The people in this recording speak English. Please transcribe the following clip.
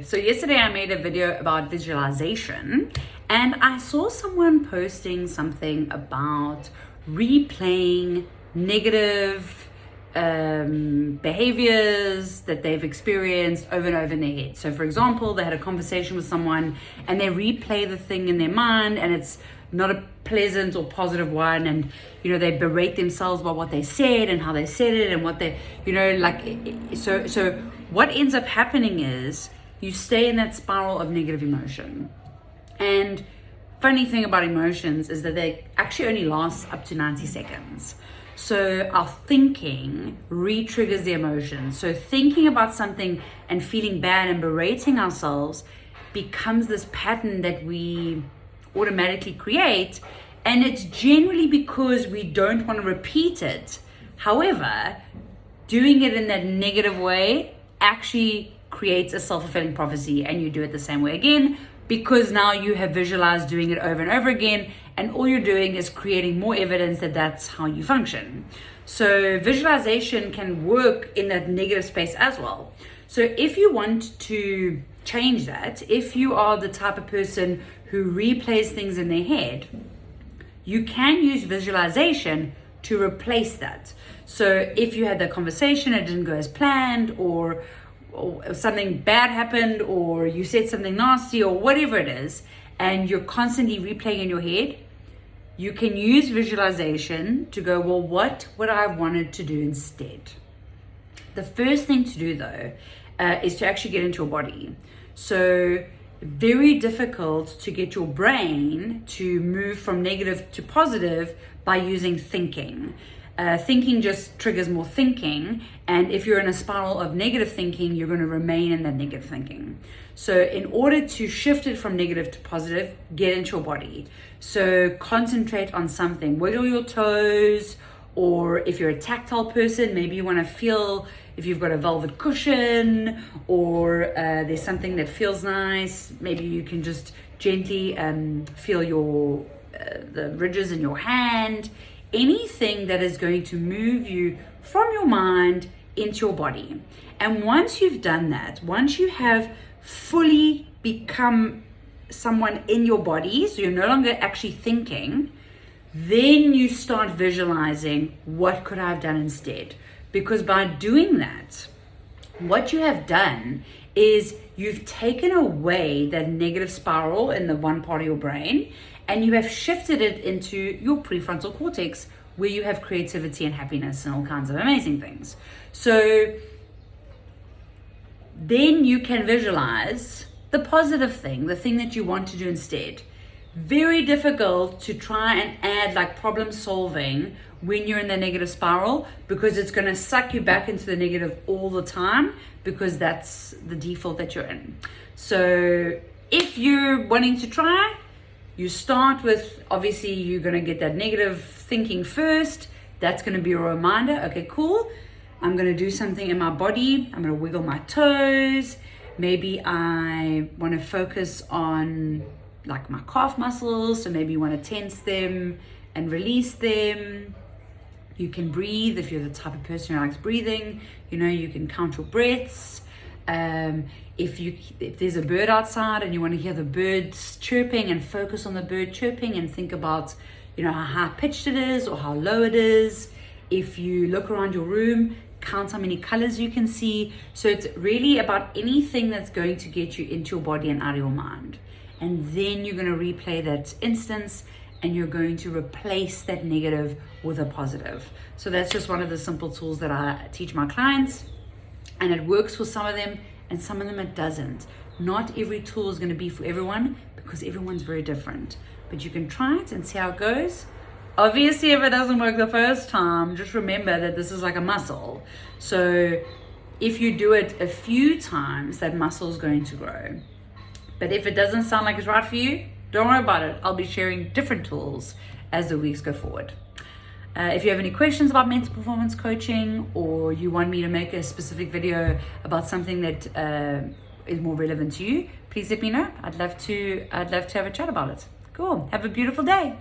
So yesterday I made a video about visualization and I saw someone posting something about replaying negative behaviors that they've experienced over and over in their head. So for example, they had a conversation with someone and they replay the thing in their mind and it's not a pleasant or positive one, and they berate themselves about what they said and how they said it and what they so what ends up happening is you stay in that spiral of negative emotion. And funny thing about emotions is that they actually only last up to 90 seconds. So our thinking re-triggers the emotion. So thinking about something and feeling bad and berating ourselves becomes this pattern that we automatically create, and it's generally because we don't want to repeat it. However, doing it in that negative way actually creates a self-fulfilling prophecy, and you do it the same way again because now you have visualized doing it over and over again, and all you're doing is creating more evidence that that's how you function. So visualization can work in that negative space as well. So if you want to change that, if you are the type of person who replays things in their head, you can use visualization to replace that. So if you had that conversation, it didn't go as planned, or something bad happened, or you said something nasty, or whatever it is, and you're constantly replaying in your head, you can use visualization to go, well, what would I have wanted to do instead? The first thing to do though is to actually get into your body. So very difficult to get your brain to move from negative to positive by using thinking. Thinking just triggers more thinking, and if you're in a spiral of negative thinking, you're going to remain in that negative thinking. So in order to shift it from negative to positive, get into your body. So concentrate on something, wiggle your toes, or if you're a tactile person, maybe you want to feel if you've got a velvet cushion, or there's something that feels nice. Maybe you can just gently feel the ridges in your hand. Anything that is going to move you from your mind into your body. And once you've done that, once you have fully become someone in your body, so you're no longer actually thinking, then you start visualizing, what could I have done instead? Because by doing that, what you have done is you've taken away that negative spiral in the one part of your brain, and you have shifted it into your prefrontal cortex, where you have creativity and happiness and all kinds of amazing things. So then you can visualize the positive thing, the thing that you want to do instead. Very difficult to try and add like problem solving when you're in the negative spiral, because it's going to suck you back into the negative all the time, because that's the default that you're in. So if you're wanting to try, you start with, obviously you're going to get that negative thinking first. That's going to be a reminder. Okay, cool. I'm going to do something in my body. I'm going to wiggle my toes. Maybe I want to focus on like my calf muscles. So maybe you want to tense them and release them. You can breathe if you're the type of person who likes breathing. You can count your breaths. If there's a bird outside and you want to hear the birds chirping, and focus on the bird chirping and think about how high pitched it is or how low it is. If you look around your room, count how many colors you can see. So it's really about anything that's going to get you into your body and out of your mind. And then you're going to replay that instance, and you're going to replace that negative with a positive. So that's just one of the simple tools that I teach my clients, and it works for some of them and some of them it doesn't. Not every tool is going to be for everyone, because everyone's very different. But you can try it and see how it goes. Obviously, if it doesn't work the first time, just remember that this is like a muscle. So if you do it a few times, that muscle is going to grow. But if it doesn't sound like it's right for you, don't worry about it. I'll be sharing different tools as the weeks go forward. If you have any questions about mental performance coaching, or you want me to make a specific video about something that is more relevant to you, please let me know. I'd love to have a chat about it. Cool. Have a beautiful day.